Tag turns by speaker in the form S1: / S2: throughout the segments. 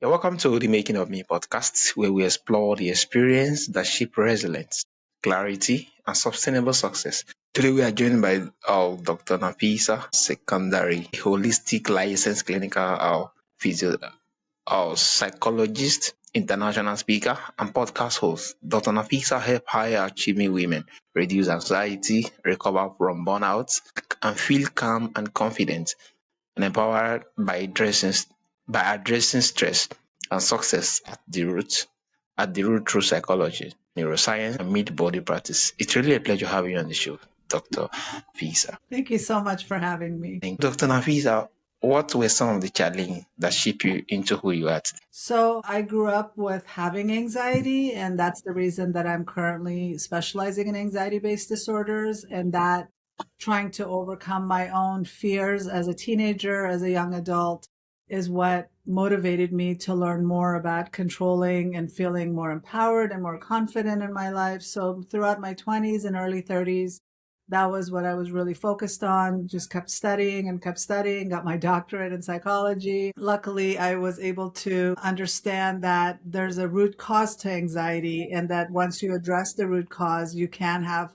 S1: You're welcome to the Making of Me podcast, where we explore the experience that shape resilience, clarity, and sustainable success. Today, we are joined by Dr. Nafisa Sekandari, a holistic licensed clinical physio, psychologist, international speaker, and podcast host. Dr. Nafisa help high achieving women reduce anxiety, recover from burnout, and feel calm and confident and empowered by addressing stress and success at the root through psychology, neuroscience, and mid-body practice. It's really a pleasure having you on the show, Dr. Nafisa.
S2: Thank you so much for having me.
S1: Dr. Nafisa, what were some of the challenges that shape you into who you are today?
S2: So, I grew up with having anxiety, and that's the reason that I'm currently specializing in anxiety based disorders, and that trying to overcome my own fears as a teenager, as a young adult, is what motivated me to learn more about controlling and feeling more empowered and more confident in my life. So, throughout my 20s and early 30s, that was what I was really focused on. Just kept studying and kept studying, got my doctorate in psychology. Luckily, I was able to understand that there's a root cause to anxiety, and that once you address the root cause, you can have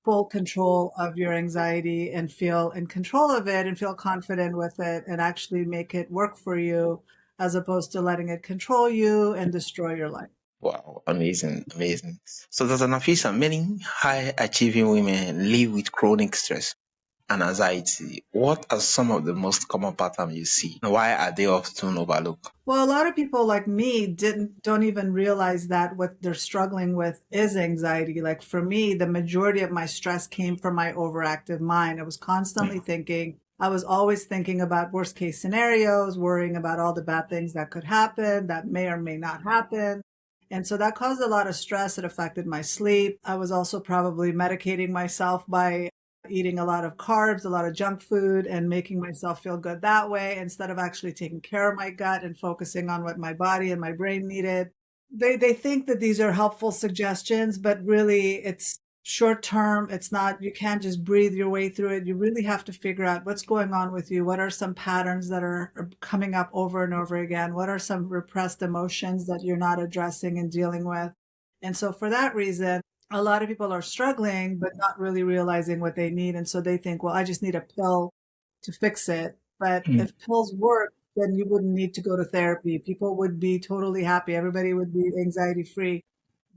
S2: full control of your anxiety and feel in control of it and feel confident with it and actually make it work for you as opposed to letting it control you and destroy your life.
S1: Wow, amazing, amazing. So, Dr. Nafisa, many high achieving women live with chronic stress and anxiety. What are some of the most common patterns you see? Why are they often overlooked?
S2: Well, a lot of people like me don't even realize that what they're struggling with is anxiety. Like for me, the majority of my stress came from my overactive mind. I was constantly thinking. I was always thinking about worst case scenarios, worrying about all the bad things that could happen, that may or may not happen. And so that caused a lot of stress. It affected my sleep. I was also probably medicating myself by eating a lot of carbs, a lot of junk food, and making myself feel good that way instead of actually taking care of my gut and focusing on what my body and my brain needed. They think that these are helpful suggestions, but really it's short term. It's not, you can't just breathe your way through it. You really have to figure out what's going on with you. What are some patterns that are coming up over and over again? What are some repressed emotions that you're not addressing and dealing with? And so for that reason, a lot of people are struggling, but not really realizing what they need. And so they think, well, I just need a pill to fix it. But
S1: Mm.
S2: if pills work, then you wouldn't need to go to therapy. People would be totally happy. Everybody would be anxiety free.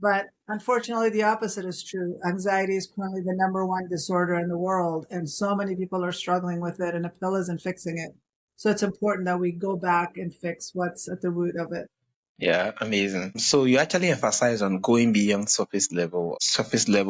S2: But unfortunately, the opposite is true. Anxiety is currently the number one disorder in the world, and so many people are struggling with it, and a pill isn't fixing it. So it's important that we go back and fix what's at the root of it.
S1: Yeah, amazing. So you actually emphasize on going beyond surface level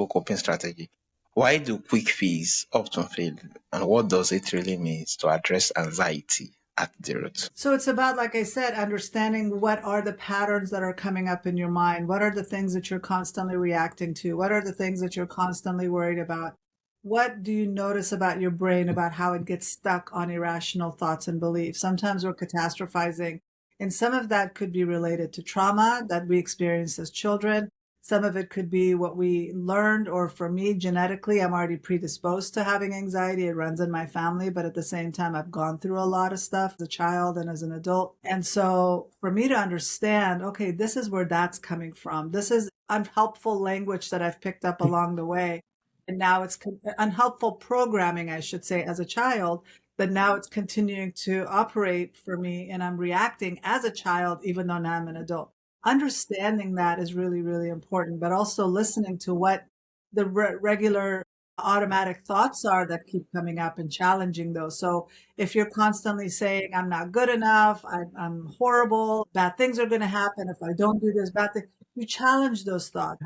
S1: coping strategy. Why do quick fix often fail, and what does it really mean to address anxiety at the root?
S2: So it's about, like I said, understanding what are the patterns that are coming up in your mind. What are the things that you're constantly reacting to? What are the things that you're constantly worried about? What do you notice about your brain about how it gets stuck on irrational thoughts and beliefs? Sometimes we're catastrophizing, and some of that could be related to trauma that we experienced as children. Some of it could be what we learned, or for me, genetically, I'm already predisposed to having anxiety. It runs in my family, but at the same time, I've gone through a lot of stuff as a child and as an adult. And so for me to understand, okay, this is where that's coming from. This is unhelpful language that I've picked up along the way. And now it's unhelpful programming, I should say, as a child, but now it's continuing to operate for me. And I'm reacting as a child, even though now I'm an adult. Understanding that is really, really important, but also listening to what the regular automatic thoughts are that keep coming up and challenging those. So if you're constantly saying, I'm not good enough, I'm horrible, bad things are going to happen if I don't do this bad thing, you challenge those thoughts.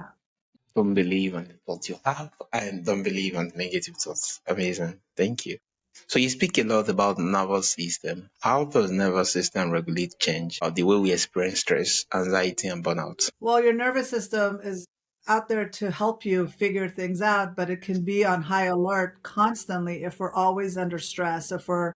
S1: Don't believe on the thoughts you have and don't believe on the negative thoughts. Amazing. Thank you. So you speak a lot about nervous system. How does nervous system regulate change or the way we experience stress, anxiety, and burnout?
S2: Well, your nervous system is out there to help you figure things out, but it can be on high alert constantly if we're always under stress, if we're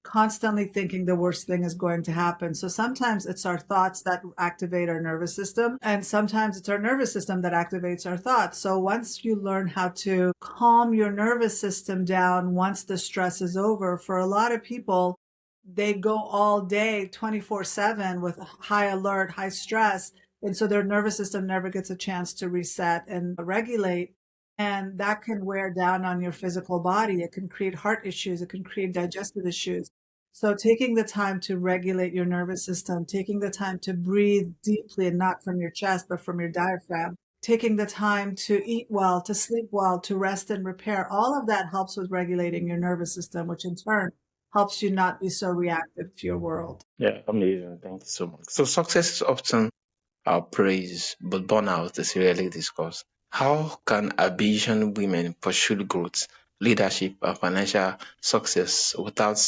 S2: constantly thinking the worst thing is going to happen. So sometimes it's our thoughts that activate our nervous system, and sometimes it's our nervous system that activates our thoughts. So once you learn how to calm your nervous system down, once the stress is over, for a lot of people, they go all day 24/7 with high alert, high stress. And so their nervous system never gets a chance to reset and regulate. And that can wear down on your physical body. It can create heart issues. It can create digestive issues. So taking the time to regulate your nervous system, taking the time to breathe deeply and not from your chest, but from your diaphragm, taking the time to eat well, to sleep well, to rest and repair, all of that helps with regulating your nervous system, which in turn helps you not be so reactive to your world.
S1: Yeah, amazing. Thank you so much. So success is often praised, but burnout is rarely discussed. How can ambition women pursue growth, leadership, and financial success without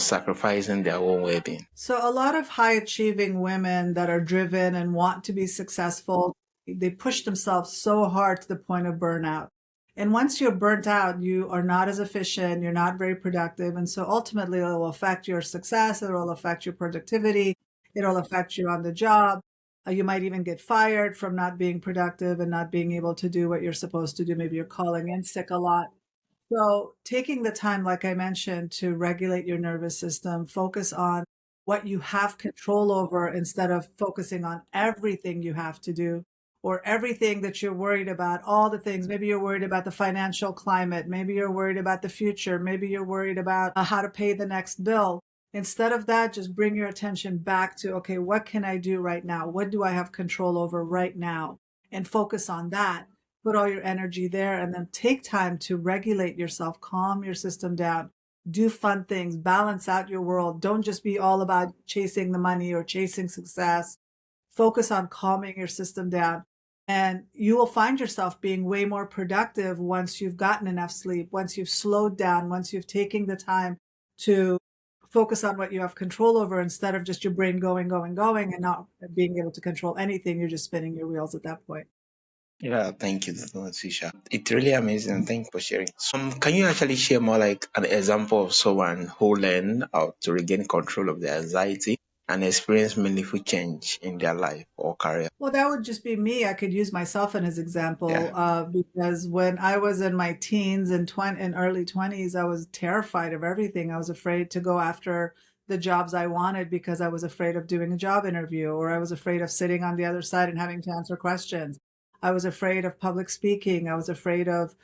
S1: sacrificing their own well-being?
S2: So a lot of high achieving women that are driven and want to be successful, they push themselves so hard to the point of burnout. And once you're burnt out, you are not as efficient, you're not very productive. And so ultimately, it will affect your success, it will affect your productivity, it'll affect you on the job. You might even get fired from not being productive and not being able to do what you're supposed to do. Maybe you're calling in sick a lot. So, taking the time, like I mentioned, to regulate your nervous system, focus on what you have control over instead of focusing on everything you have to do or everything that you're worried about, all the things. Maybe you're worried about the financial climate. Maybe you're worried about the future. Maybe you're worried about how to pay the next bill. Instead of that, just bring your attention back to, okay, what can I do right now? What do I have control over right now? And focus on that, put all your energy there, and then take time to regulate yourself, calm your system down, do fun things, balance out your world. Don't just be all about chasing the money or chasing success. Focus on calming your system down. And you will find yourself being way more productive once you've gotten enough sleep, once you've slowed down, once you've taken the time to focus on what you have control over instead of just your brain going, going, going and not being able to control anything. You're just spinning your wheels at that point.
S1: Yeah, thank you, Nafisa. It's really amazing. Thank you for sharing. Can you actually share more like an example of someone who learned how to regain control of their anxiety and experience meaningful change in their life or career?
S2: Well, that would just be me. I could use myself as
S1: Yeah.
S2: example because when I was in my teens and early 20s, I was terrified of everything. I was afraid to go after the jobs I wanted because I was afraid of doing a job interview, or I was afraid of sitting on the other side and having to answer questions. I was afraid of public speaking. I was afraid of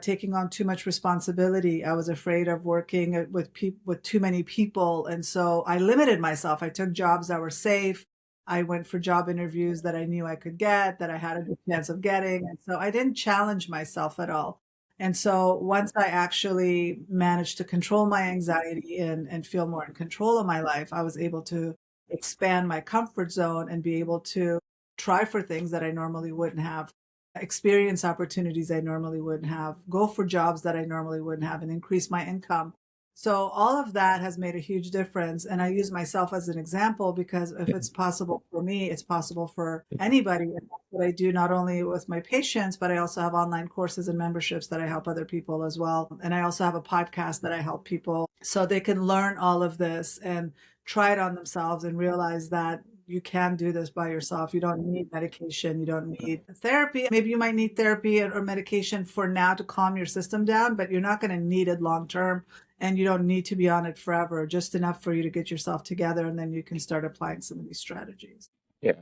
S2: taking on too much responsibility. I was afraid of working with too many people, and so I limited myself. I took jobs that were safe. I went for job interviews that I knew I could get, that I had a good chance of getting. And so I didn't challenge myself at all. And so once I actually managed to control my anxiety and feel more in control of my life, I was able to expand my comfort zone and be able to try for things that I normally wouldn't have, experience opportunities I normally wouldn't have, go for jobs that I normally wouldn't have, and increase my income. So all of that has made a huge difference. And I use myself as an example because if it's possible for me, it's possible for anybody. And that's what I do not only with my patients, but I also have online courses and memberships that I help other people as well. And I also have a podcast that I help people so they can learn all of this and try it on themselves and realize that you can do this by yourself. You don't need medication. You don't need therapy. Maybe you might need therapy or medication for now to calm your system down, but you're not going to need it long term. And you don't need to be on it forever, just enough for you to get yourself together. And then you can start applying some of these strategies.
S1: Yeah.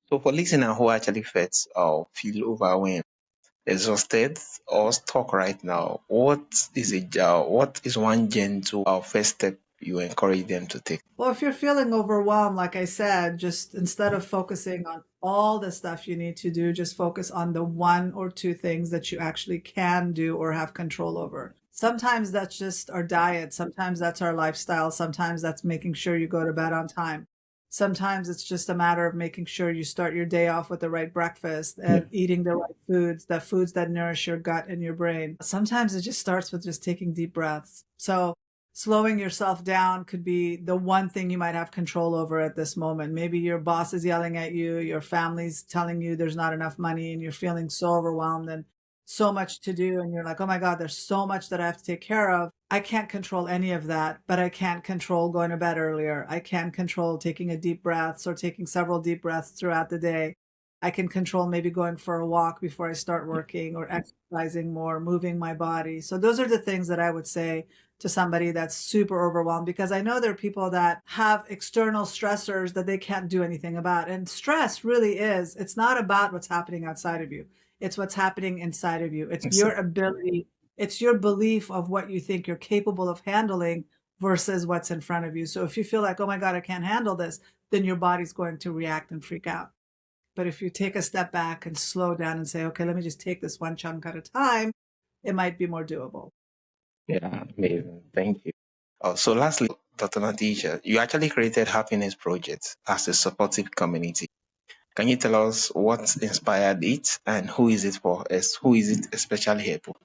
S1: So for listeners who actually feel overwhelmed, exhausted, or stuck right now, what is one gentle first step you encourage them to take?
S2: Well, if you're feeling overwhelmed, like I said, just instead of focusing on all the stuff you need to do, just focus on the one or two things that you actually can do or have control over. Sometimes that's just our diet. Sometimes that's our lifestyle. Sometimes that's making sure you go to bed on time. Sometimes it's just a matter of making sure you start your day off with the right breakfast and eating the right foods, the foods that nourish your gut and your brain. Sometimes it just starts with just taking deep breaths. So slowing yourself down could be the one thing you might have control over at this moment. Maybe your boss is yelling at you, your family's telling you there's not enough money, and you're feeling so overwhelmed and so much to do. And you're like, oh my God, there's so much that I have to take care of. I can't control any of that, but I can't control going to bed earlier. I can't control taking a deep breaths or taking several deep breaths throughout the day. I can control maybe going for a walk before I start working or exercising more, moving my body. So those are the things that I would say to somebody that's super overwhelmed, because I know there are people that have external stressors that they can't do anything about. And stress really is, it's not about what's happening outside of you. It's what's happening inside of you. It's
S1: Yes,
S2: your ability, it's your belief of what you think you're capable of handling versus what's in front of you. So if you feel like, oh my God, I can't handle this, then your body's going to react and freak out. But if you take a step back and slow down and say, okay, let me just take this one chunk at a time, it might be more doable.
S1: yeah, amazing. Thank you. So lastly, Dr. Natisha, you actually created Happiness Project as a supportive community. Can you tell us what inspired it and who is it for? Who is it especially here for?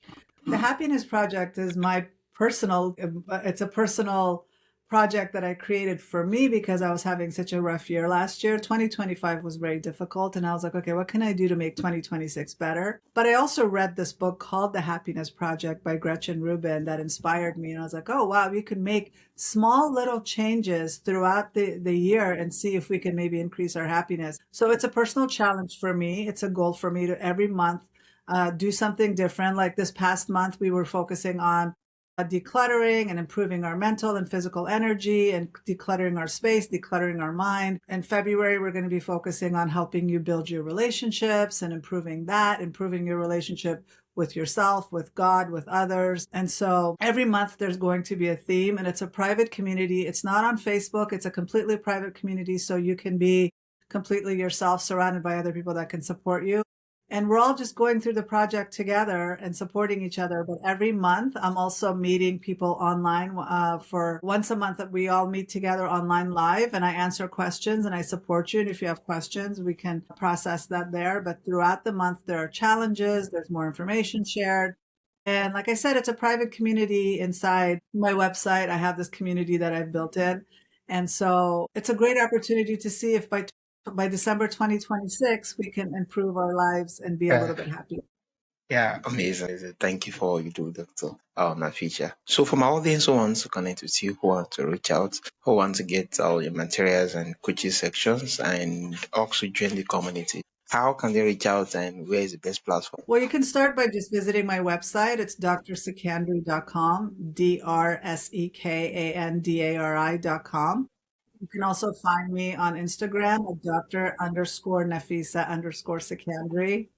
S2: The Happiness Project is my personal, it's a personal project that I created for me because I was having such a rough year last year. 2025 was very difficult. And I was like, okay, what can I do to make 2026 better? But I also read this book called The Happiness Project by Gretchen Rubin that inspired me. And I was like, oh, wow, we can make small little changes throughout the year and see if we can maybe increase our happiness. So it's a personal challenge for me. It's a goal for me to every month do something different. Like this past month, we were focusing on decluttering and improving our mental and physical energy and decluttering our space, decluttering our mind. In February, we're going to be focusing on helping you build your relationships and improving that, improving your relationship with yourself, with God, with others. And so every month there's going to be a theme, and it's a private community. It's not on Facebook. It's a completely private community. So you can be completely yourself, surrounded by other people that can support you. And we're all just going through the project together and supporting each other. But every month, I'm also meeting people online for once a month that we all meet together online live, and I answer questions and I support you. And if you have questions, we can process that there. But throughout the month, there are challenges, there's more information shared. And like I said, it's a private community inside my website. I have this community that I've built in. And so it's a great opportunity to see if by December 2026, we can improve our lives and be a
S1: Uh,
S2: little bit happier.
S1: yeah, amazing. Thank you for all you do, Dr. Nafisha. So for my audience who wants to connect with you, who want to reach out, who want to get all your materials and coaching sections and also join the community, how can they reach out and where is the best platform?
S2: Well, you can start by just visiting my website. It's drsekandari.com, DRSEKANDARI.com. You can also find me on Instagram at Dr._Nafisa_Sekandari.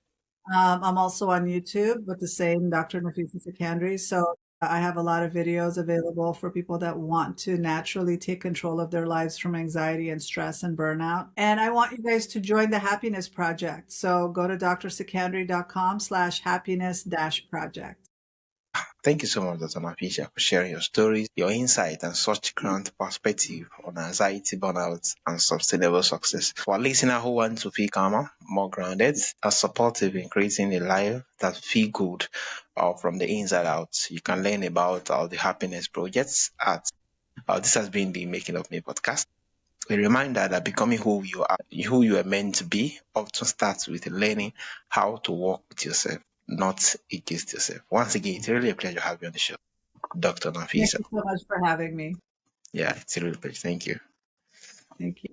S2: I'm also on YouTube with the same Dr. Nafisa Sekandari. So I have a lot of videos available for people that want to naturally take control of their lives from anxiety and stress and burnout. And I want you guys to join the Happiness Project. So go to drsekandari.com/happiness-project.
S1: Thank you so much, Dr. Nafisha, for sharing your stories, your insight, and such grand perspective on anxiety, burnout, and sustainable success. For our listener who want to feel calmer, more grounded, and supportive in creating a life that feel good from the inside out, you can learn about the happiness projects at this has been the Making of Me podcast. A reminder that becoming who you are meant to be, often starts with learning how to work with yourself, not against yourself. Once again, it's really a pleasure having you on the show, Dr.
S2: Thank
S1: Nafisa.
S2: you so much for having me.
S1: Yeah, it's a real pleasure. Thank you.
S2: Thank you.